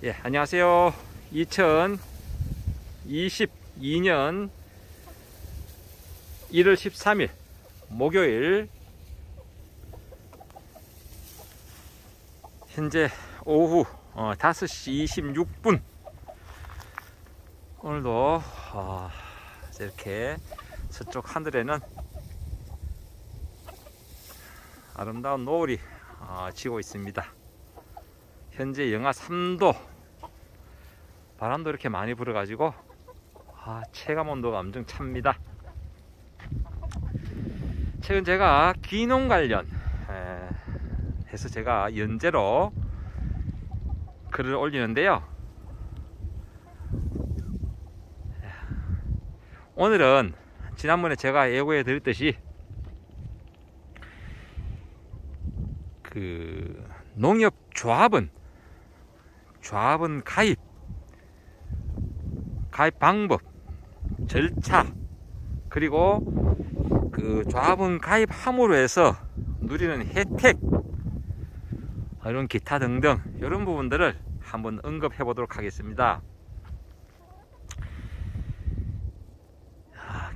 예, 안녕하세요. 2022년 1월 13일 목요일 현재 오후 5시 26분 오늘도 이렇게 서쪽 하늘에는 아름다운 노을이 지고 있습니다. 현재 영하 3도, 바람도 이렇게 많이 불어가지고 체감 온도가 엄청 찹니다. 최근 제가 귀농 관련 해서 제가 연재로 글을 올리는데요. 오늘은 지난번에 제가 예고해 드렸듯이 농협조합원 가입 방법, 절차, 그리고 조합원 가입함으로 해서 누리는 혜택, 이런 기타 등등 이런 부분들을 한번 언급해 보도록 하겠습니다.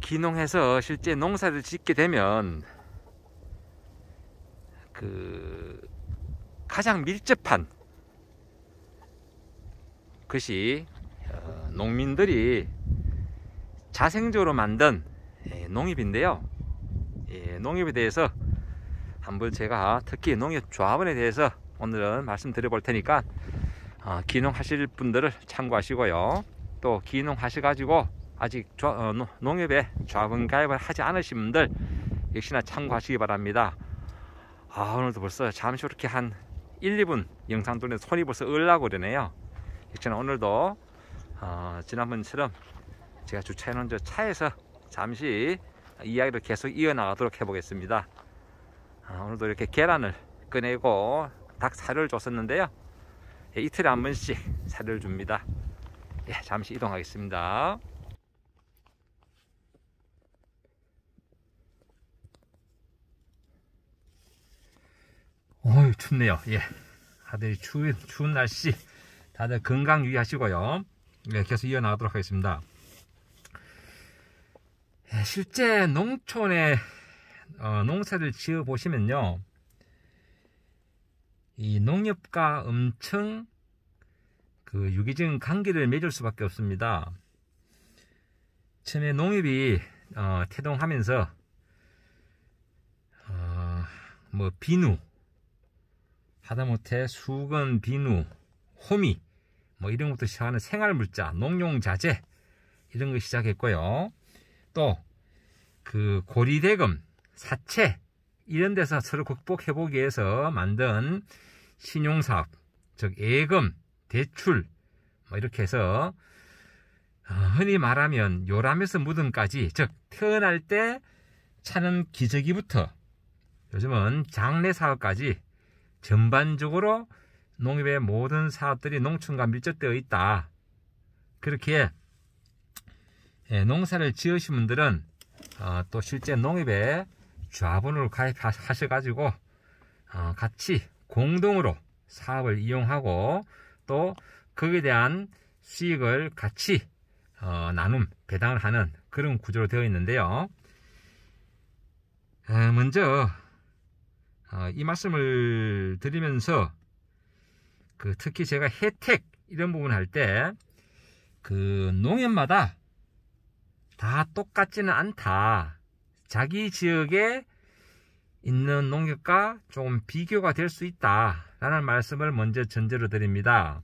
귀농해서 실제 농사를 짓게 되면 가장 밀접한 것이 농민들이 자생적으로 만든 농협인데요. 농협에 대해서 한번 제가 특히 농협조합원에 대해서 오늘은 말씀드려 볼 테니까 귀농하실 분들을 참고하시고요. 또 귀농하셔가지고 아직 농협에 조합원 가입을 하지 않으신 분들 역시나 참고하시기 바랍니다. 오늘도 벌써 잠시 이렇게 한 1, 2분 영상 돌리는데 손이 벌써 얼라고 그러네요. 역시나 오늘도 지난번처럼 제가 주차해 놓은 저 차에서 잠시 이야기를 계속 이어나가도록 해보겠습니다. 오늘도 이렇게 계란을 꺼내고 닭 사료를 줬었는데요. 이틀에 한 번씩 사료를 줍니다. 잠시 이동하겠습니다. 어휴, 춥네요. 다들 추운 날씨 다들 건강 유의하시고요. 계속 이어나가도록 하겠습니다. 실제 농촌에 농사를 지어 보시면요, 이 농협과 엄청 유기적인 관계를 맺을 수밖에 없습니다. 처음에 농협이 태동하면서 비누, 하다못해 수건, 비누, 호미, 이런 것도 시작하는 생활물자, 농용자재 이런 거 시작했고요. 또 고리대금, 사채 이런 데서 서로 극복해보기 위해서 만든 신용사업, 즉 예금, 대출 이렇게 해서 흔히 말하면 요람에서 무덤까지, 즉 태어날 때 차는 기저귀부터 요즘은 장례사업까지 전반적으로 농협의 모든 사업들이 농촌과 밀접되어 있다. 그렇게 농사를 지으신 분들은 또 실제 농협에 조합원으로 가입하셔가지고 같이 공동으로 사업을 이용하고 또 거기에 대한 수익을 같이 배당을 하는 그런 구조로 되어 있는데요. 먼저 이 말씀을 드리면서 특히 제가 혜택 이런 부분 할 때 농협마다 다 똑같지는 않다. 자기 지역에 있는 농협과 조금 비교가 될 수 있다 라는 말씀을 먼저 전제로 드립니다.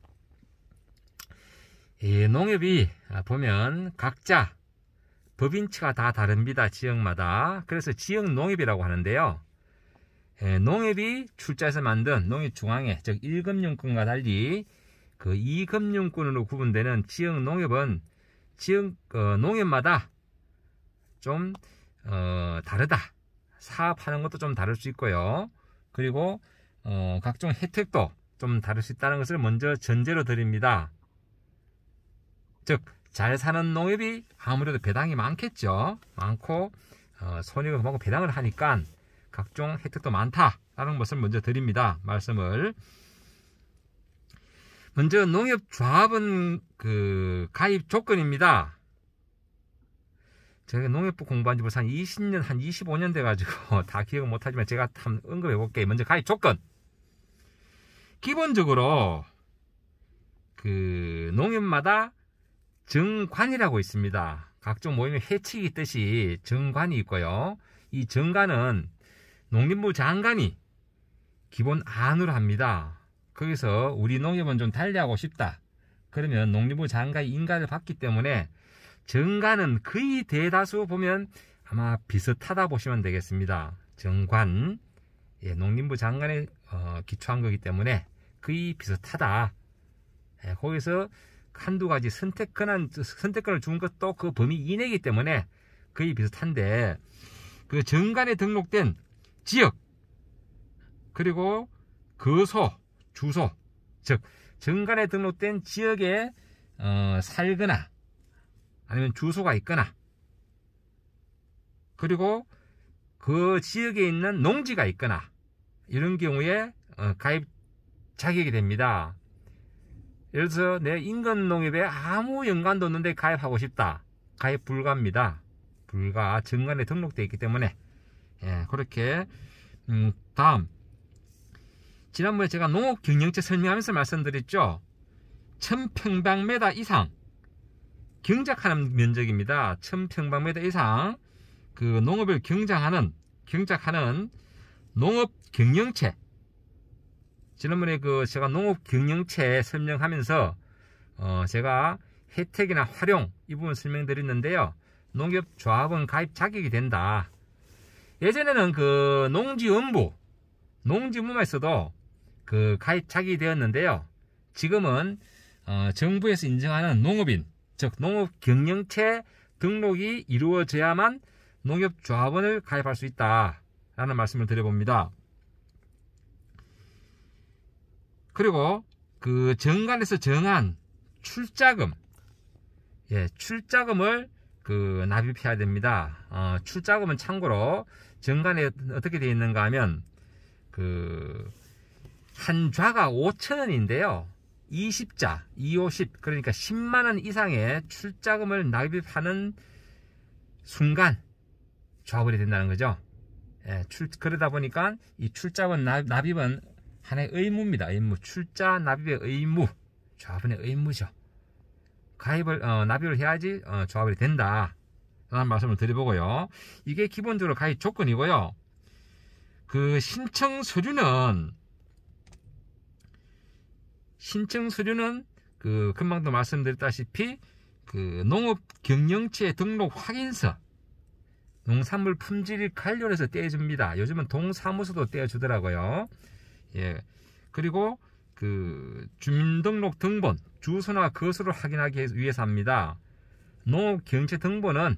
농협이 보면 각자 법인치가 다 다릅니다. 지역마다. 그래서 지역 농협이라고 하는데요. 농협이 출자해서 만든 농협중앙회, 즉 1금융권과 달리 2금융권으로 구분되는 지역 농협은 지역 농협마다 좀 다르다. 사업하는 것도 좀 다를 수 있고요. 그리고 각종 혜택도 좀 다를 수 있다는 것을 먼저 전제로 드립니다. 즉 잘 사는 농협이 아무래도 배당이 많겠죠. 많고 손익을 그만큼 배당을 하니까 각종 혜택도 많다라는 것을 먼저 드립니다. 말씀을. 먼저 농협조합은 그 가입 조건입니다. 제가 농협부 공부한 지 벌써 한 20년, 한 25년 돼가지고 다 기억을 못하지만 제가 한번 언급해 볼게요. 먼저 가입 조건. 기본적으로 그 농협마다 정관이라고 있습니다. 각종 모임의 회칙이 있듯이 정관이 있고요. 이 정관은 농림부 장관이 기본 안으로 합니다. 거기서 우리 농협은 좀 달리하고 싶다. 그러면 농림부 장관이 인가를 받기 때문에 정관은 거의 대다수 보면 아마 비슷하다 보시면 되겠습니다. 정관, 예, 농림부 장관에 기초한 거기 때문에 거의 비슷하다. 예, 거기서 한두 가지 선택권을 준 것도 그 범위 이내이기 때문에 거의 비슷한데, 그 정관에 등록된 지역, 그리고 거소, 주소, 즉 정관에 등록된 지역에 살거나 아니면 주소가 있거나, 그리고 그 지역에 있는 농지가 있거나, 이런 경우에 가입 자격이 됩니다. 예를 들어서 내 인근농협에 아무 연관도 없는데 가입하고 싶다. 가입 불가입니다. 불가. 정관에 등록되어 있기 때문에. 예, 그렇게. 다음. 지난번에 제가 농업 경영체 설명하면서 말씀드렸죠. 1000평방미터 이상 경작하는 면적입니다. 1000평방미터 이상 그 농업을 경작하는 농업 경영체. 지난번에 그 제가 농업 경영체 설명하면서 제가 혜택이나 활용 이 부분 설명드렸는데요. 농협조합은 가입 자격이 된다. 예전에는 그 농지업무만 있어도 그 가입 자격이 되었는데요. 지금은 정부에서 인정하는 농업인, 즉 농업 경영체 등록이 이루어져야만 농협조합원을 가입할 수 있다라는 말씀을 드려봅니다. 그리고 그 정관에서 정한 출자금, 예, 출자금을 그 납입해야 됩니다. 출자금은 참고로 정관에 어떻게 되어 있는가 하면 그 한 좌가 5,000원인데요. 20자, 250, 그러니까 10만원 이상의 출자금을 납입하는 순간 조합원이 된다는 거죠. 예, 그러다 보니까 이 출자금 납입은 하나의 의무입니다. 의무. 출자 납입의 의무. 조합원의 의무죠. 가입을 납입을 해야지 조합원이 된다 라는 말씀을 드려보고요. 이게 기본적으로 가입 조건이고요. 그 신청 서류는 그 금방도 말씀드렸다시피 그 농업 경영체 등록 확인서, 농산물 품질 관련해서 떼어줍니다. 요즘은 동사무소도 떼어주더라고요. 예. 그리고 그 주민등록 등본, 주소나 거소를 확인하기 위해서 합니다. 농업 경영체 등본은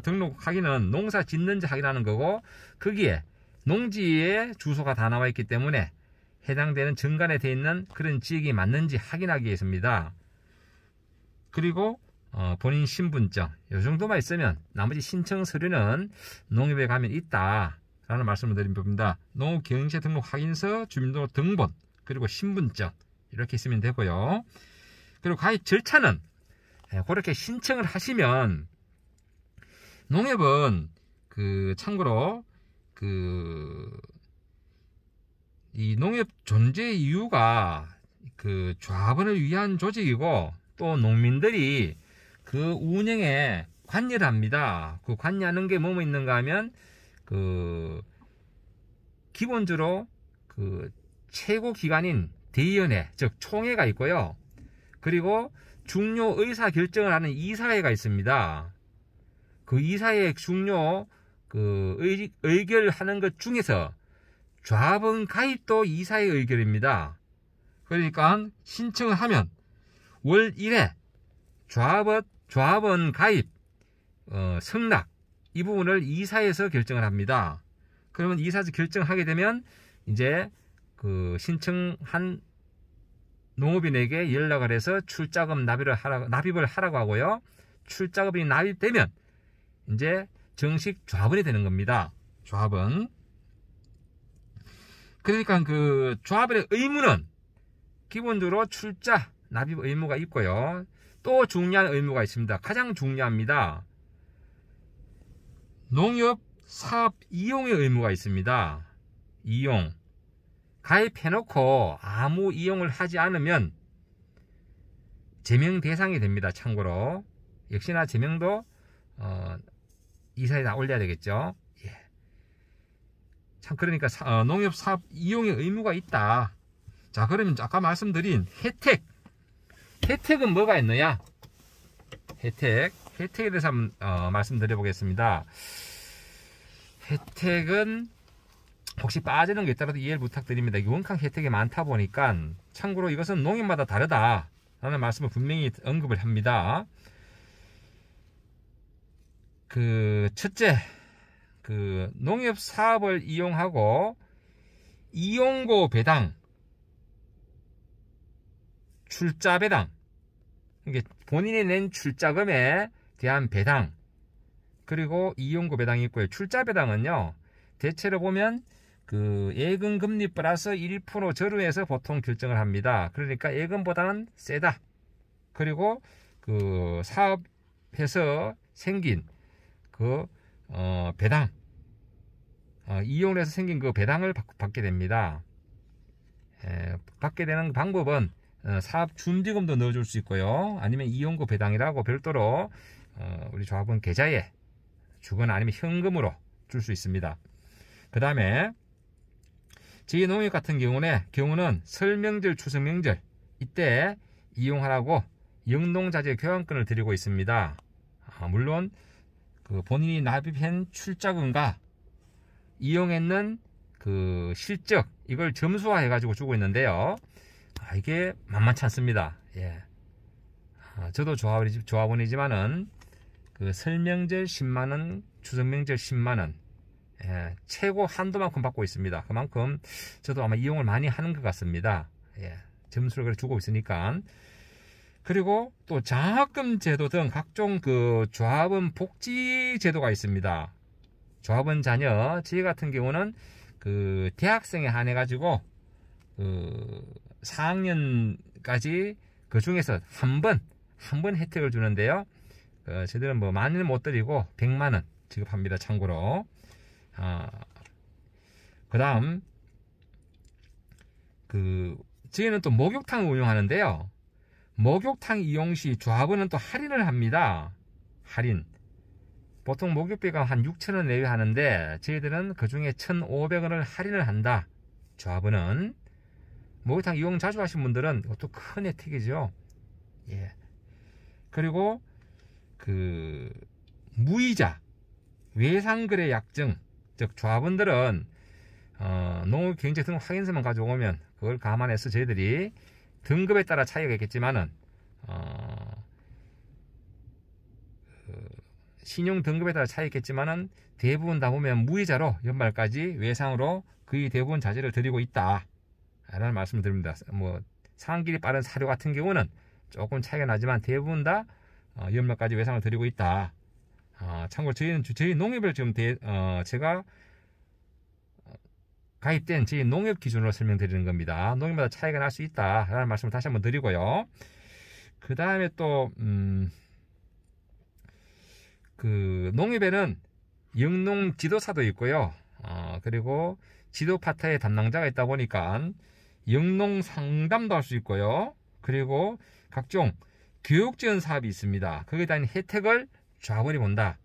등록 확인은 농사 짓는지 확인하는 거고, 거기에 농지의 주소가 다 나와 있기 때문에 해당되는 정관에 되어 있는 그런 지역이 맞는지 확인하기 위해서입니다. 그리고 본인 신분증 이 정도만 있으면 나머지 신청 서류는 농협에 가면 있다 라는 말씀을 드린 겁니다. 농업 경영체 등록 확인서, 주민등록 등본, 그리고 신분증 이렇게 있으면 되고요. 그리고 가입 절차는 그렇게 신청을 하시면, 농협은 그 참고로 이 농협 존재 이유가 그 조합원을 위한 조직이고, 또 농민들이 그 운영에 관여를 합니다. 그 관여하는 게 뭐뭐 있는가 하면 그 기본적으로 그 최고 기관인 대의원회, 즉 총회가 있고요. 그리고 중요 의사 결정을 하는 이사회가 있습니다. 그 이사회 중요 그 의결하는 것 중에서 조합원 가입도 이사회 의결입니다. 그러니까 신청을 하면 월 1회 조합원 가입 승낙 이 부분을 이사에서 결정을 합니다. 그러면 이사에서 결정하게 되면 이제 그 신청한 농업인에게 연락을 해서 출자금 납입을 하라고 하고요. 출자금이 납입되면 이제 정식 조합원이 되는 겁니다. 조합원. 그러니까 그 조합원의 의무는 기본적으로 출자 납입 의무가 있고요. 또 중요한 의무가 있습니다. 가장 중요합니다. 농협 사업 이용의 의무가 있습니다. 이용. 가입해놓고 아무 이용을 하지 않으면 제명 대상이 됩니다. 참고로 역시나 제명도 이사에 다 올려야 되겠죠. 예. 참 그러니까 농협 사업 이용의 의무가 있다. 자, 그러면 아까 말씀드린 혜택은 뭐가 있느냐? 혜택에 대해서 한번 말씀드려 보겠습니다. 혜택은 혹시 빠지는 게 있더라도 이해를 부탁드립니다. 원캉 혜택이 많다 보니까 참고로 이것은 농협마다 다르다 라는 말씀을 분명히 언급을 합니다. 첫째, 농협 사업을 이용하고 이용고 배당, 출자 배당, 이게 본인이 낸 출자금에 대한 배당, 그리고 이용고 배당이 있고요. 출자 배당은요, 대체로 보면 예금 금리 플러스 1% 절후해서 보통 결정을 합니다. 그러니까 예금보다는 세다. 그리고 사업해서 생긴 배당, 이용을 해서 생긴 배당을 받게 됩니다. 받게 되는 방법은 사업 준비금도 넣어줄 수 있고요. 아니면 이용고 배당이라고 별도로 우리 조합원 계좌에 주거나 아니면 현금으로 줄 수 있습니다. 그 다음에 저희 농협 같은 경우는 설 명절, 추석 명절 이때 이용하라고 영농자재 교환권을 드리고 있습니다. 물론 본인이 납입한 출자금과 이용했는 실적 이걸 점수화해 가지고 주고 있는데요. 이게 만만치 않습니다. 예. 저도 조합원이지만은 설명절 10만원, 추석명절 10만원, 예, 최고 한도만큼 받고 있습니다. 그만큼 저도 아마 이용을 많이 하는 것 같습니다. 예, 점수를 주고 있으니까. 그리고 또 장학금 제도 등 각종 조합원 복지 제도가 있습니다. 조합원 자녀, 저희 같은 경우는 대학생에 한해 가지고 4학년까지 그 중에서 한 번 혜택을 주는데요. 저희들은 많이는 못 드리고 100만원 지급합니다. 참고로. 그 다음, 저희는 또 목욕탕을 운영하는데요. 목욕탕 이용 시 조합원은 또 할인을 합니다. 할인. 보통 목욕비가 한 6,000원 내외 하는데, 저희들은 그 중에 1,500원을 할인을 한다. 조합원은. 목욕탕 이용 자주 하신 분들은 이것도 큰 혜택이죠. 예. 그리고 무이자 외상거래 약정, 즉 조합원들은 농업경제 등록 확인서만 가져오면 그걸 감안해서 저희들이 등급에 따라 차이가 있겠지만은 신용 등급에 따라 차이 있겠지만은 대부분 다 보면 무이자로 연말까지 외상으로 거의 대부분 자재를 드리고 있다 라는 말씀을 드립니다. 상한길이 빠른 사료 같은 경우는 조금 차이가 나지만 대부분 다 연말까지 외상을 드리고 있다. 참고로 저희 농협을 지금 제가 가입된 저희 농협 기준으로 설명드리는 겁니다. 농협마다 차이가 날 수 있다 라는 말씀을 다시 한번 드리고요. 그 다음에 또 농협에는 영농 지도사도 있고요. 그리고 지도 파트의 담당자가 있다 보니까 영농 상담도 할 수 있고요. 그리고 각종 교육 지원 사업이 있습니다. 거기에 대한 혜택을 조합원이 본다.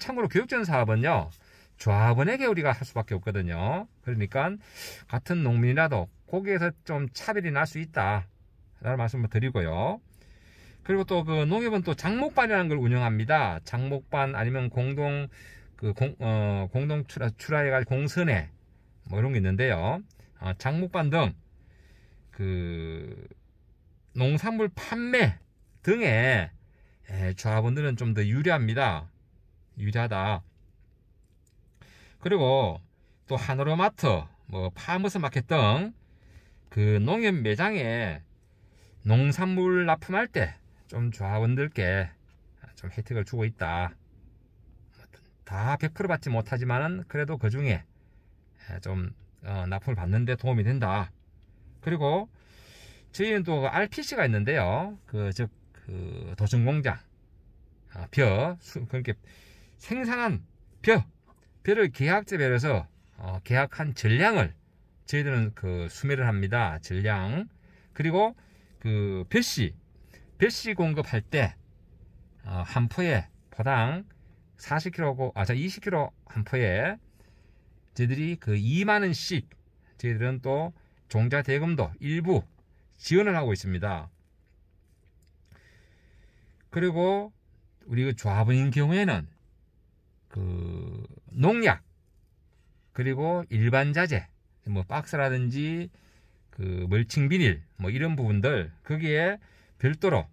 참고로 교육 지원 사업은요, 조합원에게 우리가 할 수밖에 없거든요. 그러니까 같은 농민이라도 거기에서 좀 차별이 날 수 있다 라는 말씀을 드리고요. 그리고 또 농협은 또 장목반이라는 걸 운영합니다. 장목반 아니면 공동 출하해가지고 공선회 이런 게 있는데요. 장목반 등 농산물 판매 등에 조합원들은 좀 더 유리합니다. 유리하다. 그리고 또 하노로마트, 파머스 마켓 등 농협 매장에 농산물 납품할 때 좀 조합원들께 좀 혜택을 주고 있다. 다 100% 받지 못하지만은 그래도 그 중에 좀 납품을 받는데 도움이 된다. 그리고 저희는 또 RPC가 있는데요. 그 도전공장, 그렇게 생산한 벼를 계약재배해서 계약한 전량을 저희들은 수매를 합니다. 전량. 그리고 벼씨 공급할 때 한 포에 포당 20kg 한 포에 저희들이 2만원씩 저희들은 또 종자 대금도 일부 지원을 하고 있습니다. 그리고 우리 조합원인 경우에는 농약 그리고 일반 자재 박스라든지 멀칭 비닐 이런 부분들 거기에 별도로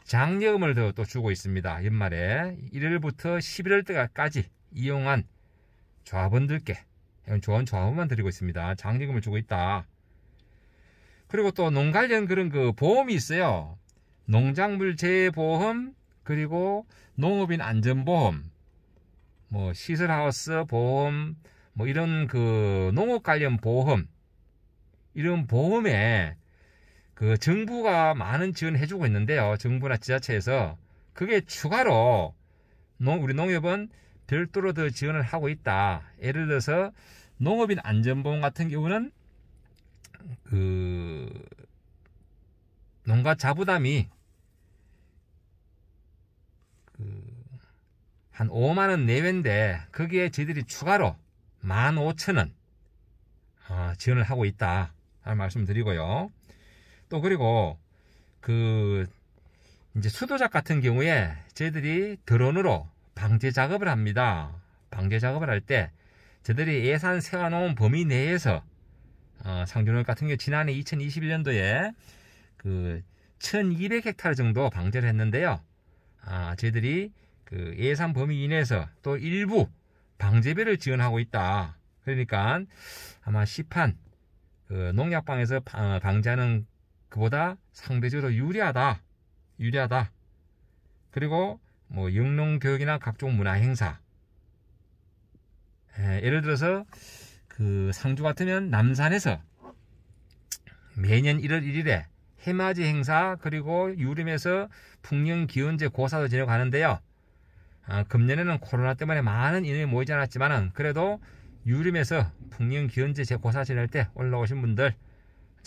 장려금을 또 주고 있습니다. 연말에 1월부터 11월까지 이용한 조합원들께 좋은 조합원만 드리고 있습니다. 장려금을 주고 있다. 그리고 또 농 관련 그런 보험이 있어요. 농작물 재해보험, 그리고 농업인 안전보험, 시설하우스 보험, 이런 농업 관련 보험, 이런 보험에 정부가 많은 지원해주고 있는데요. 정부나 지자체에서 그게 추가로 우리 농협은 별도로 더 지원을 하고 있다. 예를 들어서 농업인 안전보험 같은 경우는 농가 자부담이 한 5만원 내외인데 거기에 저희들이 추가로 15,000원 지원을 하고 있다 라는 말씀 드리고요. 또 그리고 이제 수도작 같은 경우에 저희들이 드론으로 방제 작업을 합니다. 방제 작업을 할 때 저희들이 예산 세워놓은 범위 내에서 상주농협 같은 경우 지난해 2021년도에 1200헥타르 정도 방제를 했는데요. 저희들이 예산 범위 이내에서 또 일부 방제비를 지원하고 있다. 그러니까 아마 시판 농약방에서 방제하는 그보다 상대적으로 유리하다. 그리고 영농교육이나 각종 문화행사, 예를 들어서 상주 같으면 남산에서 매년 1월 1일에 해맞이 행사, 그리고 유림에서 풍년기원제 고사도 지내가는데요. 금년에는 코로나 때문에 많은 인원이 모이지 않았지만 그래도 유림에서 풍년기원제 고사 지낼 때 올라오신 분들,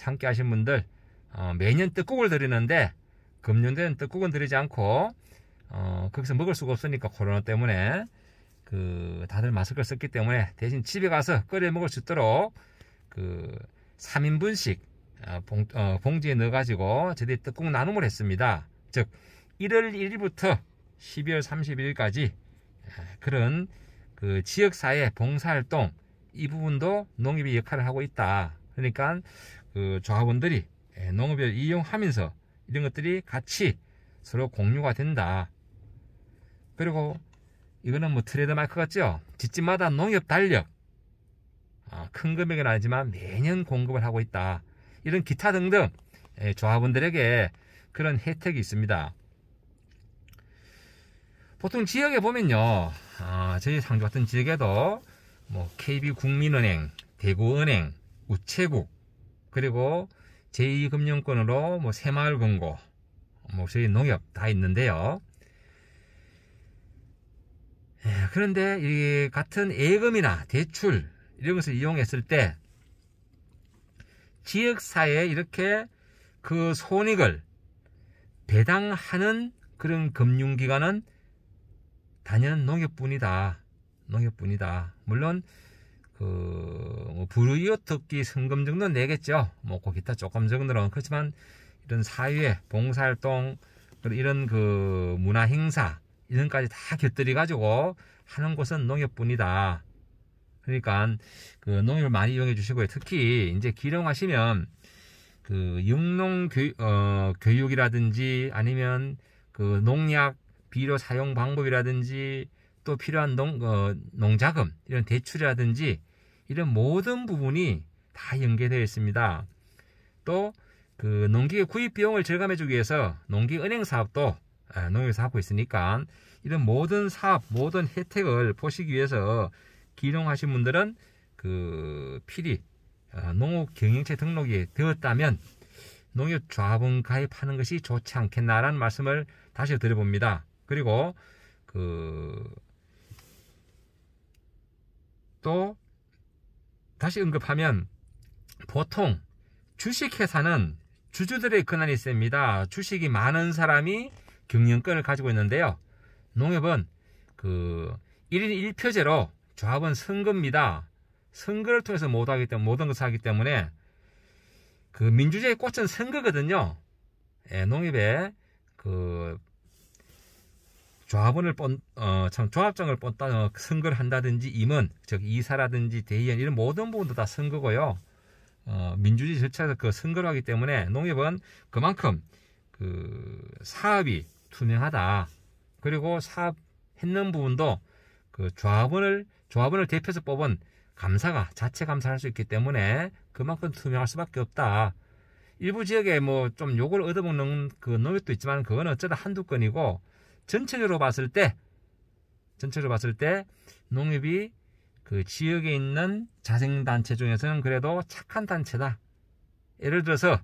함께 하신 분들 매년 떡국을 드리는데 금년도에는 떡국은 드리지 않고 거기서 먹을 수가 없으니까 코로나 때문에 다들 마스크를 썼기 때문에 대신 집에 가서 끓여 먹을 수 있도록 3인분씩 봉지에 넣어가지고 저희들이 떡국 나눔을 했습니다. 즉 1월 1일부터 12월 31일까지 그런 지역사회 봉사활동 이 부분도 농협이 역할을 하고 있다. 그러니까 조합원들이 농업을 이용하면서 이런 것들이 같이 서로 공유가 된다. 그리고 이거는 트레이드 마크 같죠? 집집마다 농협 달력, 큰 금액은 아니지만 매년 공급을 하고 있다. 이런 기타 등등 조합원들에게 그런 혜택이 있습니다. 보통 지역에 보면요, 저희 상주 같은 지역에도 KB국민은행, 대구은행, 우체국, 그리고 제2금융권으로 새마을금고, 저희 농협 다 있는데요. 그런데 이 같은 예금이나 대출 이런 것을 이용했을 때 지역사회에 이렇게 손익을 배당하는 그런 금융기관은 단연 농협뿐이다. 물론 불우이웃돕기 성금 정도는 내겠죠. 기타 조금 정도는. 그렇지만 이런 사회 봉사활동, 이런 문화행사 이런 까지 다 곁들여 가지고 하는 곳은 농협뿐이다. 그러니까 농협을 많이 이용해 주시고요. 특히 이제 기농하시면 영농 교육이라든지 아니면 농약 비료 사용 방법이라든지 또 필요한 농자금 이런 대출이라든지 이런 모든 부분이 다 연계되어 있습니다. 또 농기계 구입 비용을 절감해 주기 위해서 농기은행 사업도 농협에서 하고 있으니까 이런 모든 사업, 모든 혜택을 보시기 위해서 기농하신 분들은 필히 농업 경영체 등록이 되었다면 농협조합원 가입하는 것이 좋지 않겠나라는 말씀을 다시 드려봅니다. 그리고 또 다시 언급하면 보통 주식회사는 주주들의 권한이 있습니다. 주식이 많은 사람이 경영권을 가지고 있는데요. 농협은 1인 1표제로 조합원 선거입니다. 선거를 통해서 모든 것을 하기 때문에 민주주의의 꽃은 선거거든요. 농협에 조합장을 선거를 한다든지 임원, 즉 이사라든지 대의원 이런 모든 부분도 다 선거고요. 민주주의 절차에서 선거를 하기 때문에 농협은 그만큼 사업이 투명하다. 그리고 사업했는 부분도 조합원을 대표해서 뽑은 감사가 자체 감사를 할 수 있기 때문에 그만큼 투명할 수밖에 없다. 일부 지역에 좀 욕을 얻어먹는 농협도 있지만 그건 어쩌다 한두 건이고 전체적으로 봤을 때 농협이 지역에 있는 자생단체 중에서는 그래도 착한 단체다. 예를 들어서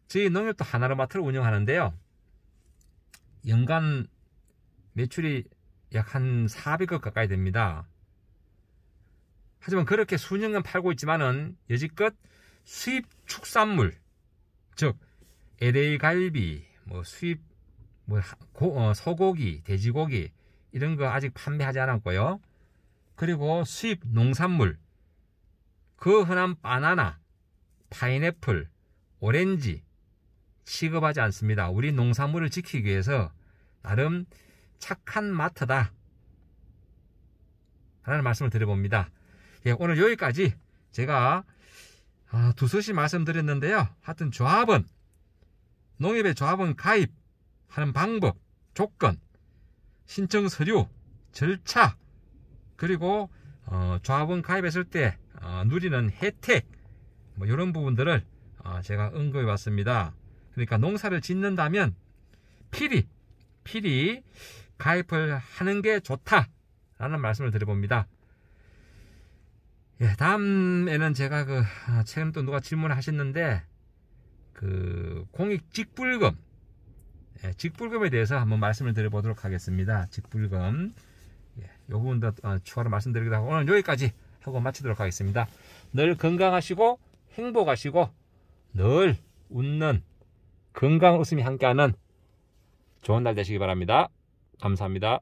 저희 농협도 하나로마트를 운영하는데요. 연간 매출이 약 한 400억 가까이 됩니다. 하지만 그렇게 수년간 팔고 있지만은 여지껏 수입 축산물, 즉 LA 갈비, 수입 소고기, 돼지고기 이런 거 아직 판매하지 않았고요. 그리고 수입 농산물, 흔한 바나나, 파인애플, 오렌지 취급하지 않습니다. 우리 농산물을 지키기 위해서 나름 착한 마트다 라는 말씀을 드려봅니다. 오늘 여기까지 제가 두서시 말씀드렸는데요. 하여튼 농협의 조합원 가입하는 방법, 조건, 신청 서류, 절차, 그리고 조합원 가입했을 때 누리는 혜택 이런 부분들을 제가 언급해 봤습니다. 그러니까 농사를 짓는다면 필히 가입을 하는 게 좋다라는 말씀을 드려봅니다. 다음에는 제가 최근 또 누가 질문을 하셨는데 공익 직불금, 직불금에 대해서 한번 말씀을 드려보도록 하겠습니다. 직불금, 이 부분도 추가로 말씀드리기도 하고 오늘 여기까지 하고 마치도록 하겠습니다. 늘 건강하시고 행복하시고 늘 웃는 건강 웃음이 함께하는 좋은 날 되시기 바랍니다. 감사합니다.